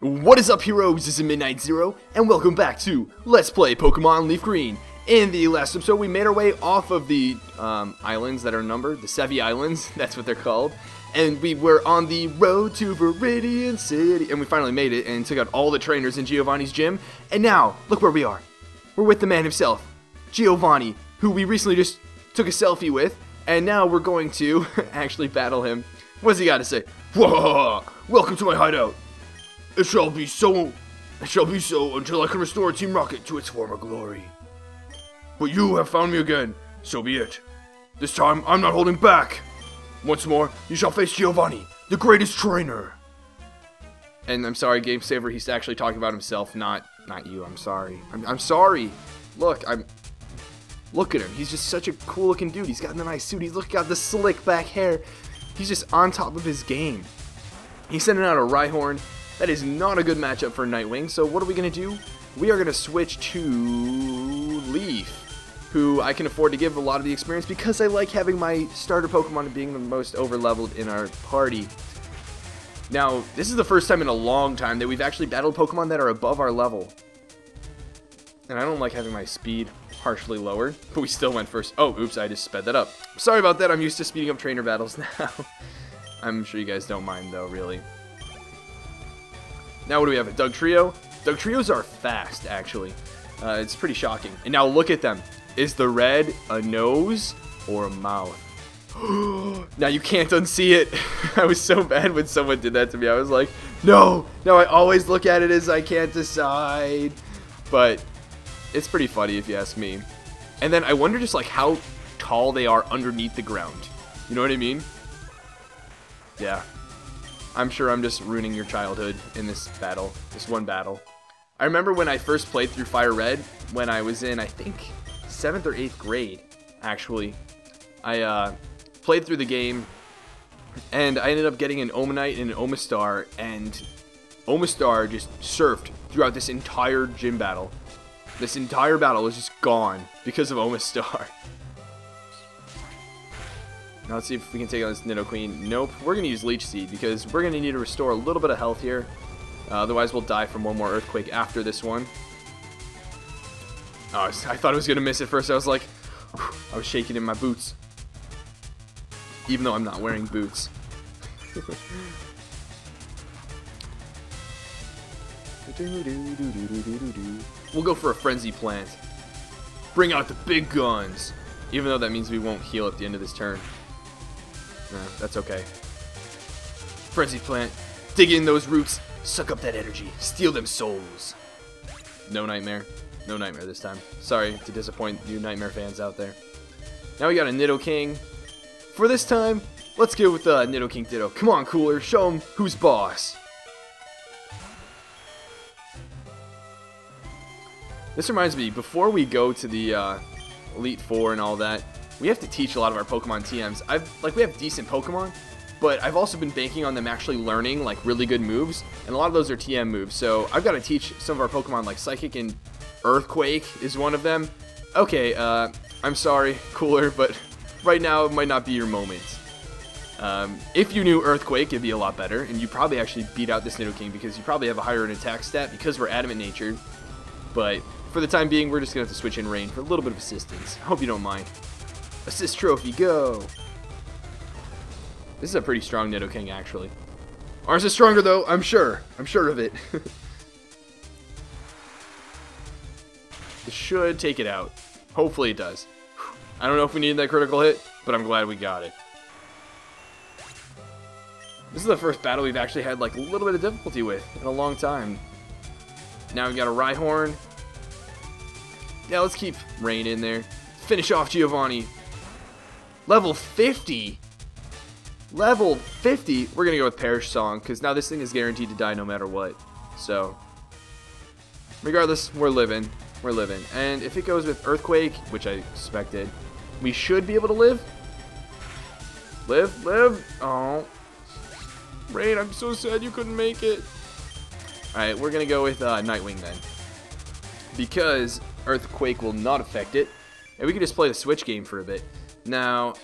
What is up, heroes? This is Midnight Zero, and welcome back to Let's Play Pokemon Leaf Green. In the last episode, we made our way off of the islands that are numbered, the Sevi Islands, that's what they're called. And we were on the road to Viridian City, and we finally made it and took out all the trainers in Giovanni's gym. And now, look where we are. We're with the man himself, Giovanni, who we recently just took a selfie with, and now we're going to actually battle him. What's he got to say? Whoa! Welcome to my hideout. It shall be so until I can restore Team Rocket to its former glory. But you have found me again, so be it. This time, I'm not holding back. Once more, you shall face Giovanni, the greatest trainer. And I'm sorry, Game Saver, he's actually talking about himself, not you. I'm sorry. I'm sorry. Look at him. He's just such a cool-looking dude. He's got the nice suit. He's got the slick back hair. He's just on top of his game. He's sending out a Rhyhorn. That is not a good matchup for Nightwing, so what are we going to do? We are going to switch to Leaf, who I can afford to give a lot of the experience because I like having my starter Pokemon being the most over-leveled in our party. Now, this is the first time in a long time that we've actually battled Pokemon that are above our level. And I don't like having my speed harshly lowered, but we still went first. Oh, oops, I just sped that up. Sorry about that, I'm used to speeding up trainer battles now. I'm sure you guys don't mind, though, really. Now what do we have? A Dugtrio? Dugtrios are fast, actually. It's pretty shocking. And now look at them. Is the red a nose or a mouth? Now you can't unsee it. I was so bad when someone did that to me. I was like, no. Now I always look at it as I can't decide. But it's pretty funny if you ask me. And then I wonder just like how tall they are underneath the ground. You know what I mean? Yeah. I'm sure I'm just ruining your childhood in this battle, this one battle. I remember when I first played through Fire Red, when I was in, I think, 7th or 8th grade, actually. I played through the game, and I ended up getting an Omanite and an Omastar, and Omastar just surfed throughout this entire gym battle. This entire battle was just gone because of Omastar. Now let's see if we can take on this Nidoqueen. Nope, we're going to use Leech Seed because we're going to need to restore a little bit of health here. Otherwise we'll die from one more Earthquake after this one. Oh, I thought I was going to miss it first. I was like, whew, I was shaking in my boots. Even though I'm not wearing boots. We'll go for a Frenzy Plant. Bring out the big guns. Even though that means we won't heal at the end of this turn. No, that's okay. Frenzy Plant. Dig in those roots. Suck up that energy. Steal them souls. No Nightmare. No Nightmare this time. Sorry to disappoint you Nightmare fans out there. Now we got a Nidoking. For this time, let's go with Nidoking Ditto. Come on, Cooler. Show him who's boss. This reminds me, before we go to the Elite Four and all that, we have to teach a lot of our Pokemon TMs. We have decent Pokemon, but I've also been banking on them actually learning like really good moves, and a lot of those are TM moves. So I've got to teach some of our Pokemon like Psychic and Earthquake is one of them. Okay, I'm sorry, Cooler, but right now it might not be your moment. If you knew Earthquake, it'd be a lot better, and you probably actually beat out this Nidoking because you probably have a higher attack stat because we're adamant natured. But for the time being, we're just going to have to switch in Rain for a little bit of assistance. I hope you don't mind. Assist Trophy, go! This is a pretty strong Nidoking, actually. Ours is stronger, though, I'm sure. I'm sure of it. This should take it out. Hopefully it does. I don't know if we needed that critical hit, but I'm glad we got it. This is the first battle we've actually had like a little bit of difficulty with in a long time. Now we've got a Rhyhorn. Yeah, let's keep Rain in there. Finish off Giovanni. Level 50. Level 50. We're going to go with Perish Song because now this thing is guaranteed to die no matter what. So, regardless, we're living. We're living. And if it goes with Earthquake, which I expected, we should be able to live. Live. Oh. Rain, I'm so sad you couldn't make it. Alright, we're going to go with Nightwing then. Because Earthquake will not affect it. And we can just play the switch game for a bit. Now,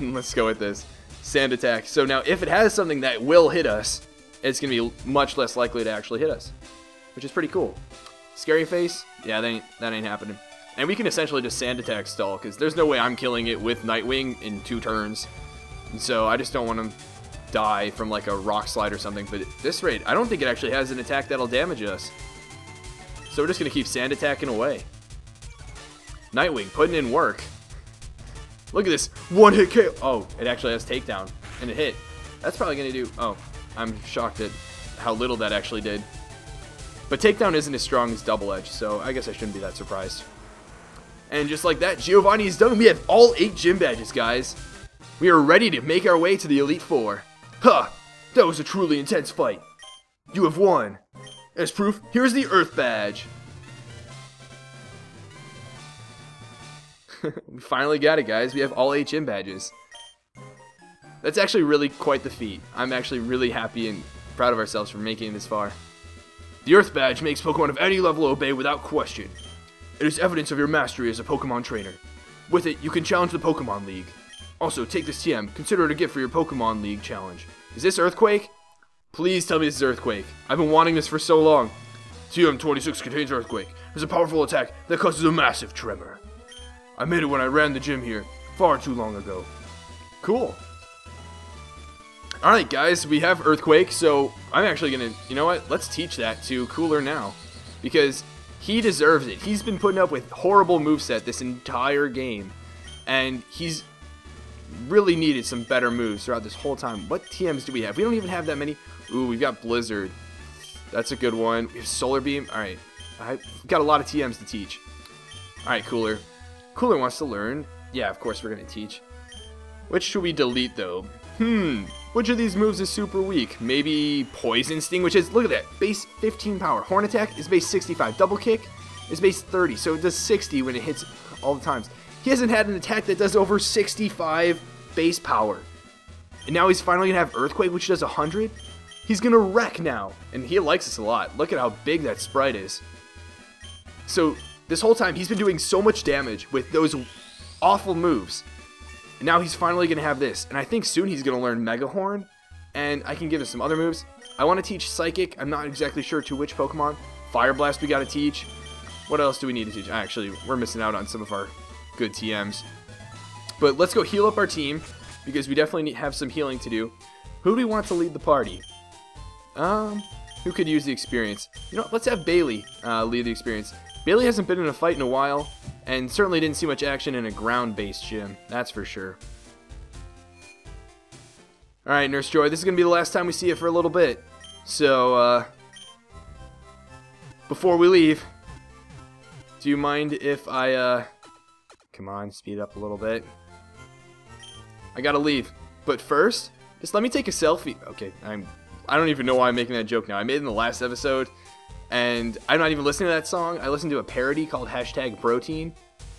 let's go with this. Sand Attack. So now if it has something that will hit us, it's going to be much less likely to actually hit us, which is pretty cool. Scary Face? Yeah, that ain't happening. And we can essentially just Sand Attack stall, because there's no way I'm killing it with Nightwing in 2 turns. And so I just don't want to die from like a Rock Slide or something. But at this rate, I don't think it actually has an attack that'll damage us. So we're just going to keep Sand Attacking away. Nightwing putting in work. Look at this. 1-hit KO. Oh, it actually has Takedown. And it hit. That's probably going to do... Oh, I'm shocked at how little that actually did. But Takedown isn't as strong as Double Edge, so I guess I shouldn't be that surprised. And just like that, Giovanni is done. We have all 8 gym badges, guys. We are ready to make our way to the Elite Four. Huh! That was a truly intense fight. You have won. As proof, here's the Earth badge. We finally got it, guys. We have all 8 gym badges. That's actually really quite the feat. I'm actually really happy and proud of ourselves for making it this far. The Earth badge makes Pokemon of any level obey without question. It is evidence of your mastery as a Pokemon trainer. With it, you can challenge the Pokemon League. Also, take this TM. Consider it a gift for your Pokemon League challenge. Is this Earthquake? Please tell me this is Earthquake. I've been wanting this for so long. TM26 contains Earthquake. It's a powerful attack that causes a massive tremor. I made it when I ran the gym here, far too long ago. Cool. Alright guys, we have Earthquake, so I'm actually gonna, you know what, let's teach that to Cooler now. Because he deserves it. He's been putting up with horrible moveset this entire game. And he's really needed some better moves throughout this whole time. What TMs do we have? We don't even have that many. Ooh, we've got Blizzard. That's a good one. We have Solar Beam. Alright. We've got a lot of TMs to teach. Alright, Cooler. Cooler wants to learn. Yeah, of course we're going to teach. Which should we delete, though? Which of these moves is super weak? Maybe Poison Sting, which is, look at that, base 15 power. Horn Attack is base 65. Double Kick is base 30, so it does 60 when it hits all the times. He hasn't had an attack that does over 65 base power. And now he's finally going to have Earthquake, which does 100. He's going to wreck now. And he likes us a lot. Look at how big that sprite is. So this whole time, he's been doing so much damage with those awful moves. And now he's finally going to have this. And I think soon he's going to learn Mega Horn. And I can give him some other moves. I want to teach Psychic. I'm not exactly sure to which Pokemon. Fire Blast we got to teach. What else do we need to teach? Actually, we're missing out on some of our good TMs. But let's go heal up our team. Because we definitely have some healing to do. Who do we want to lead the party? Who could use the experience? You know, let's have Bailey lead the experience. Bailey hasn't been in a fight in a while. And certainly didn't see much action in a ground-based gym. That's for sure. Alright, Nurse Joy. This is going to be the last time we see it for a little bit. So, before we leave, do you mind if I, come on, speed up a little bit. I gotta leave. But first, just let me take a selfie. Okay, I don't even know why I'm making that joke now. I made it in the last episode. And I'm not even listening to that song. I listened to a parody called #Protein,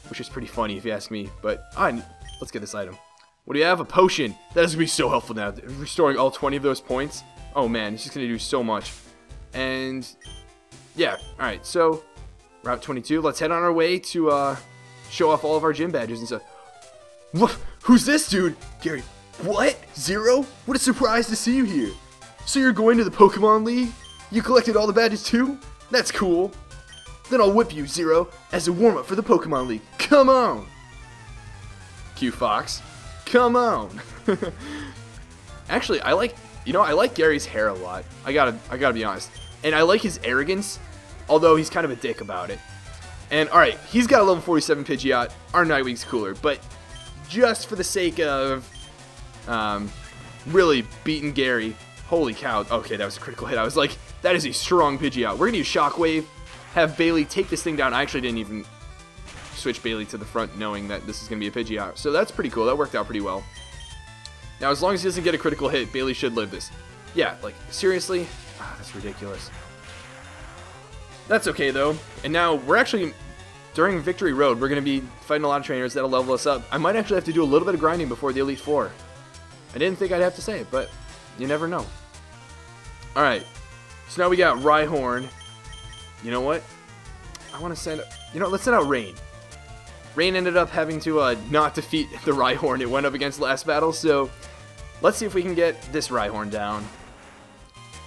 which is pretty funny if you ask me. But let's get this item. What do you have? A potion. That is going to be so helpful now. Restoring all 20 of those points. Oh man, it's just going to do so much. And yeah, alright, so Route 22. Let's head on our way to show off all of our gym badges and stuff. Who's this dude? Gary, what? Zero? What a surprise to see you here. So you're going to the Pokemon League? You collected all the badges too? That's cool. Then I'll whip you, Zero, as a warm-up for the Pokemon League. Come on! Q Fox. Come on! Actually, I like Gary's hair a lot. I gotta be honest. And I like his arrogance, although he's kind of a dick about it. And alright, he's got a level 47 Pidgeot. Our Nightwing's cooler, but just for the sake of really beating Gary. Holy cow. Okay, that was a critical hit. I was like, that is a strong Pidgeot. We're going to use Shockwave, have Bailey take this thing down. I actually didn't even switch Bailey to the front knowing that this is going to be a Pidgeot. So that's pretty cool. That worked out pretty well. Now, as long as he doesn't get a critical hit, Bailey should live this. Yeah, like, seriously? That's ridiculous. That's okay, though. And now, we're actually, during Victory Road, we're going to be fighting a lot of trainers that'll level us up. I might actually have to do a little bit of grinding before the Elite Four. I didn't think I'd have to say it, but you never know. Alright, so now we got Rhyhorn. You know what? I want to send... let's send out Rain. Rain ended up having to not defeat the Rhyhorn it went up against last battle, so let's see if we can get this Rhyhorn down.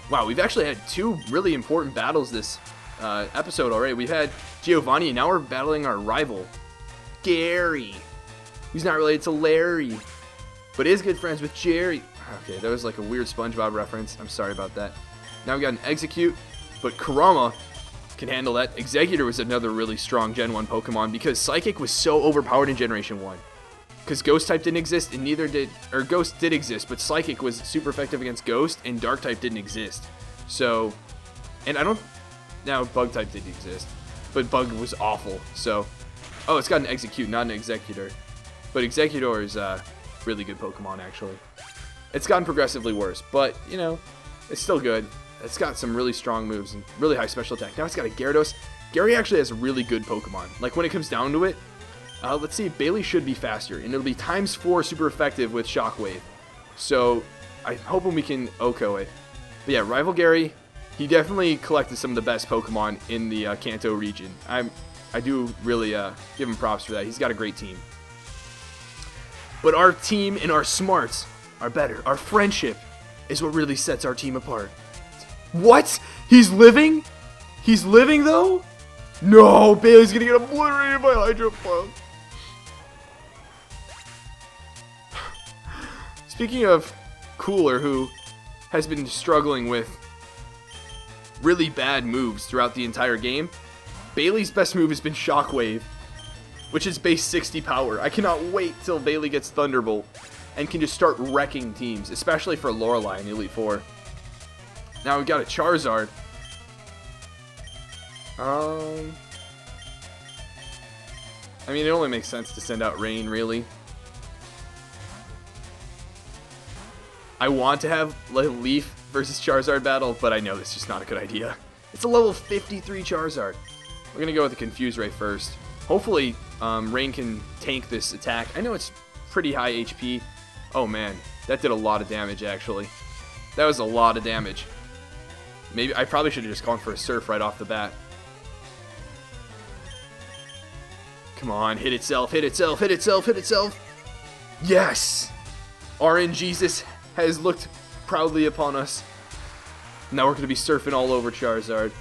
Wow, we've actually had two really important battles this episode already. We've had Giovanni, and now we're battling our rival, Gary. Who's not related to Larry, but is good friends with Jerry. Okay, that was like a weird SpongeBob reference. I'm sorry about that. Now we got an Execute, but Kurama can handle that. Executor was another really strong Gen 1 Pokemon because Psychic was so overpowered in Generation 1. Because Ghost type didn't exist, and neither did, or Ghost did exist, but Psychic was super effective against Ghost, and Dark type didn't exist. So, and I don't, now Bug type did exist, but Bug was awful. So, oh, it's got an Execute, not an Executor. But Executor is a really good Pokemon, actually. It's gotten progressively worse, but, you know, it's still good. It's got some really strong moves and really high special attack. Now it's got a Gyarados. Gary actually has a really good Pokemon. Like, when it comes down to it, let's see, Bailey should be faster, and it'll be ×4 super effective with Shockwave. So, I'm hoping we can OHKO it. But yeah, Rival Gary, he definitely collected some of the best Pokemon in the Kanto region. I do really give him props for that. He's got a great team. But our team and our smarts are better. Our friendship is what really sets our team apart. What? He's living? He's living, though? No, Bailey's gonna get obliterated by Hydro Pump. Speaking of Cooler, who has been struggling with really bad moves throughout the entire game, Bailey's best move has been Shockwave, which is base 60 power. I cannot wait till Bailey gets Thunderbolt and can just start wrecking teams, especially for Lorelei in Elite Four. Now we've got a Charizard. I mean, it only makes sense to send out Rain, really. I want to have Leaf versus Charizard battle, but I know this is just not a good idea. It's a level 53 Charizard. We're going to go with the Confuse Ray first. Hopefully, Rain can tank this attack. I know it's pretty high HP. Oh man, that did a lot of damage, actually. That was a lot of damage. Maybe I probably should have just gone for a Surf right off the bat. Come on, hit itself, hit itself, hit itself, hit itself. Yes! RNGesus has looked proudly upon us. Now we're going to be surfing all over Charizard.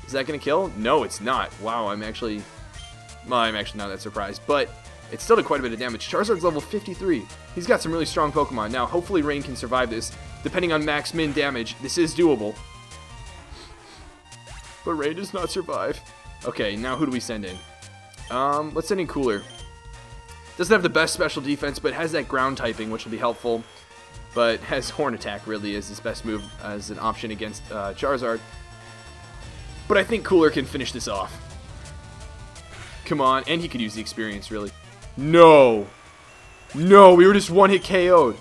Is that going to kill? No, it's not. Wow, I'm actually not that surprised. But it still did quite a bit of damage. Charizard's level 53. He's got some really strong Pokemon. Now, hopefully Rain can survive this. Depending on max min damage, this is doable. But Rain does not survive. Okay, now who do we send in? Let's send in Cooler. Doesn't have the best special defense, but has that ground typing, which will be helpful. But has Horn Attack really is his best move as an option against Charizard. But I think Cooler can finish this off. Come on, and he could use the experience, really. No! No, we were just one-hit KO'd.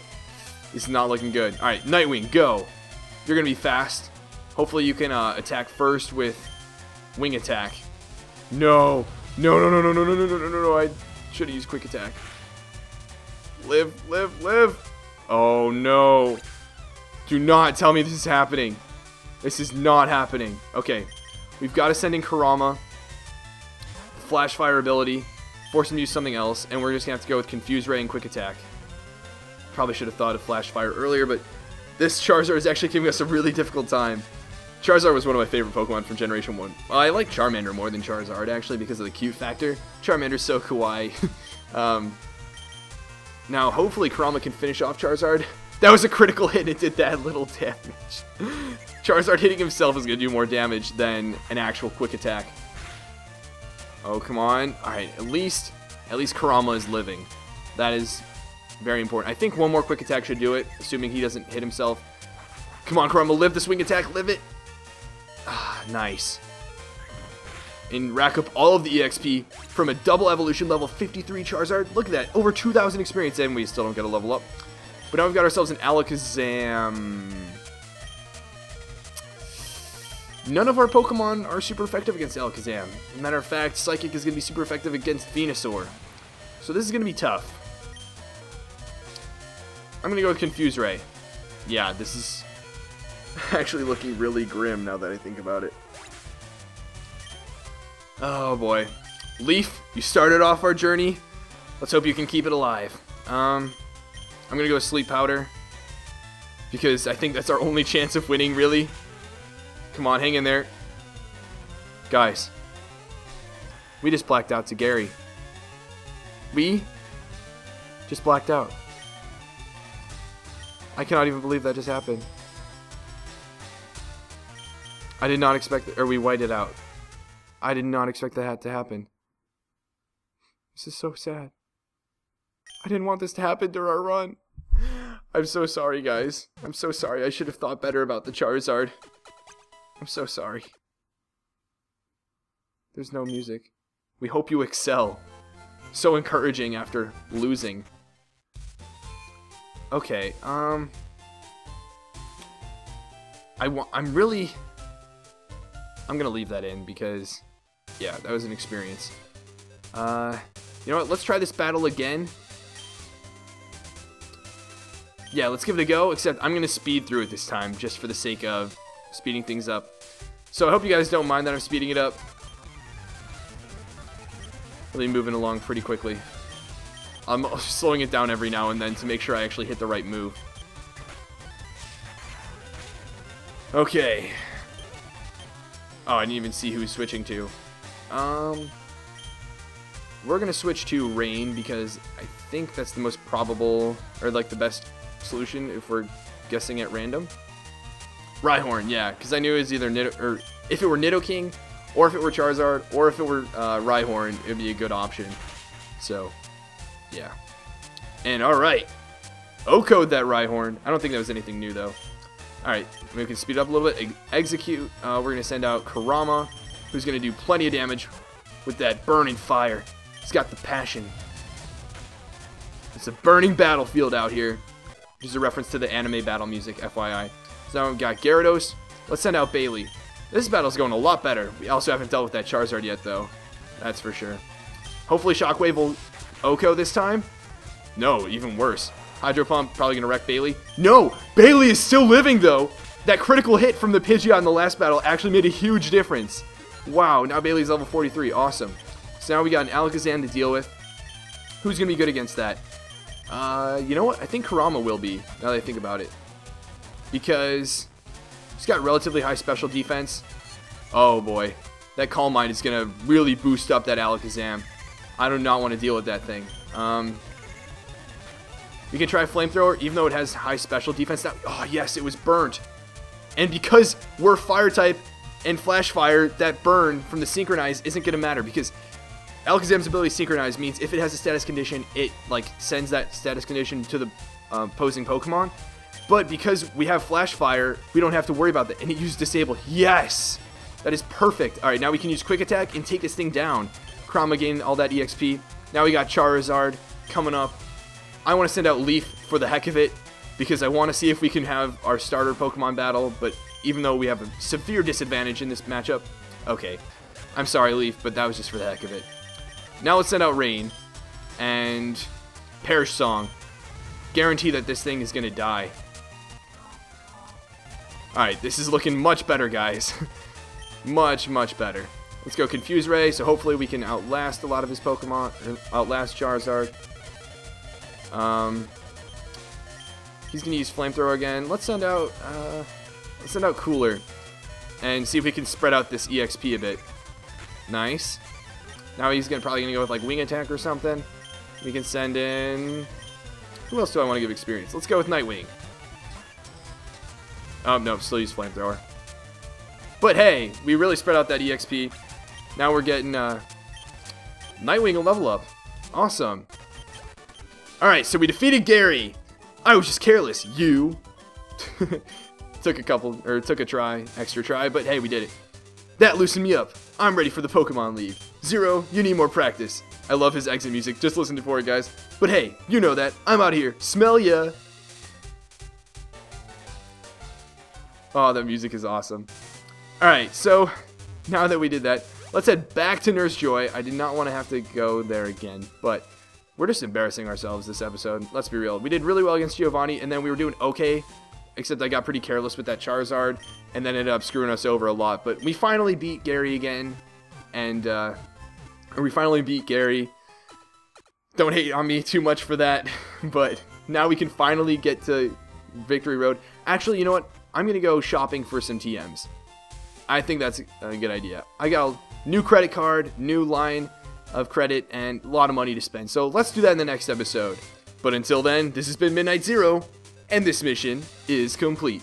This is not looking good. Alright, Nightwing, go! You're going to be fast. Hopefully you can attack first with Wing Attack. No! No, no, no, no, no, no, no, no, no, no, no, I should have used Quick Attack. Live, live, live! Oh, no. Do not tell me this is happening. This is not happening. Okay, we've got to send in Kurama. Flash Fire ability. Force him to use something else, and we're just going to have to go with Confuse Ray and Quick Attack. Probably should have thought of Flash Fire earlier, but this Charizard is actually giving us a really difficult time. Charizard was one of my favorite Pokemon from Generation 1. Well, I like Charmander more than Charizard, actually, because of the cute factor. Charmander's so kawaii. Now, hopefully, Kurama can finish off Charizard. That was a critical hit, and it did that little damage. Charizard hitting himself is going to do more damage than an actual Quick Attack. Oh, come on. Alright, at least Kurama is living. That is very important. I think one more Quick Attack should do it, assuming he doesn't hit himself. Come on, Kurama, live the Swing Attack, live it. Ah, nice. And rack up all of the EXP from a double evolution level 53 Charizard. Look at that, over 2,000 experience, and we still don't get a level up. But now we've got ourselves an Alakazam. None of our Pokemon are super effective against Alakazam. As a matter of fact, Psychic is going to be super effective against Venusaur. So this is going to be tough. I'm going to go with Confuse Ray. Yeah, this is actually looking really grim now that I think about it. Oh boy. Leaf, you started off our journey. Let's hope you can keep it alive. I'm going to go with Sleep Powder, because I think that's our only chance of winning, really. Come on, hang in there. Guys. We just blacked out to Gary. We just blacked out. I cannot even believe that just happened. I did not expect or we whited out. I did not expect that to happen. This is so sad. I didn't want this to happen during our run. I'm so sorry, guys. I'm so sorry. I should have thought better about the Charizard. I'm so sorry. There's no music. We hope you excel. So encouraging after losing. Okay, I'm gonna leave that in because, yeah, that was an experience. You know what? Let's try this battle again. Yeah, let's give it a go, except I'm gonna speed through it this time, just for the sake of speeding things up. So I hope you guys don't mind that I'm speeding it up. Really moving along pretty quickly. I'm slowing it down every now and then to make sure I actually hit the right move. Okay. Oh, I didn't even see who he's switching to. We're gonna switch to Rain because I think that's the most probable, or like the best solution if we're guessing at random. Rhyhorn, yeah, because I knew it was either or if it were Nidoking, or if it were Charizard, or if it were Rhyhorn, it would be a good option. So, yeah. And alright, O-code that Rhyhorn. I don't think that was anything new though. Alright, we can speed up a little bit. Execute. We're going to send out Kurama, who's going to do plenty of damage with that burning fire. He's got the passion. It's a burning battlefield out here. Which is a reference to the anime battle music, FYI. So now we've got Gyarados. Let's send out Bailey. This battle's going a lot better. We also haven't dealt with that Charizard yet, though. That's for sure. Hopefully Shockwave will OHKO this time. No, even worse. Hydro Pump probably going to wreck Bailey. No! Bailey is still living, though! That critical hit from the Pidgeot in the last battle actually made a huge difference. Wow, now Bailey's level 43. Awesome. So now we got an Alakazam to deal with. Who's going to be good against that? You know what? I think Kurama will be, now that I think about it. Because he's got relatively high special defense. Oh, boy. That Calm Mind is going to really boost up that Alakazam. I do not want to deal with that thing. We can try Flamethrower, even though it has high special defense. Oh, yes, it was burnt. And because we're Fire type and Flash Fire, that burn from the Synchronize isn't going to matter because Alakazam's ability Synchronize means if it has a status condition, it like sends that status condition to the opposing Pokemon. But because we have Flash Fire, we don't have to worry about that. And it used Disable. Yes! That is perfect. All right, now we can use Quick Attack and take this thing down. Kurama gained all that EXP. Now we got Charizard coming up. I want to send out Leaf for the heck of it because I want to see if we can have our starter Pokemon battle, but even though we have a severe disadvantage in this matchup, okay. I'm sorry, Leaf, but that was just for the heck of it. Now let's send out Rain and Perish Song. Guarantee that this thing is going to die. Alright, this is looking much better, guys. Much, much better. Let's go Confuse Ray, so hopefully we can outlast a lot of his Pokemon, or outlast Charizard. He's gonna use Flamethrower again. Let's send out Cooler and see if we can spread out this EXP a bit. Nice. Now he's probably gonna go with like Wing Attack or something. We can send in. Who else do I want to give experience? Let's go with Nightwing. Oh no, still use Flamethrower. But hey, we really spread out that EXP. Now we're getting Nightwing a level up. Awesome. Alright, so we defeated Gary. I was just careless. You. Took a extra try, but hey, we did it. That loosened me up. I'm ready for the Pokemon League. Zero, you need more practice. I love his exit music. Just listen for it, guys. But hey, you know that. I'm out of here. Smell ya. Oh, that music is awesome. Alright, so now that we did that, let's head back to Nurse Joy. I did not want to have to go there again, but we're just embarrassing ourselves this episode. Let's be real. We did really well against Giovanni, and then we were doing okay, except I got pretty careless with that Charizard, and then ended up screwing us over a lot. But we finally beat Gary again, and we finally beat Gary. Don't hate on me too much for that, but now we can finally get to Victory Road. Actually, you know what? I'm going to go shopping for some TMs. I think that's a good idea. I got a new credit card, new line of credit, and a lot of money to spend. So let's do that in the next episode. But until then, this has been Midnight Zero, and this mission is complete.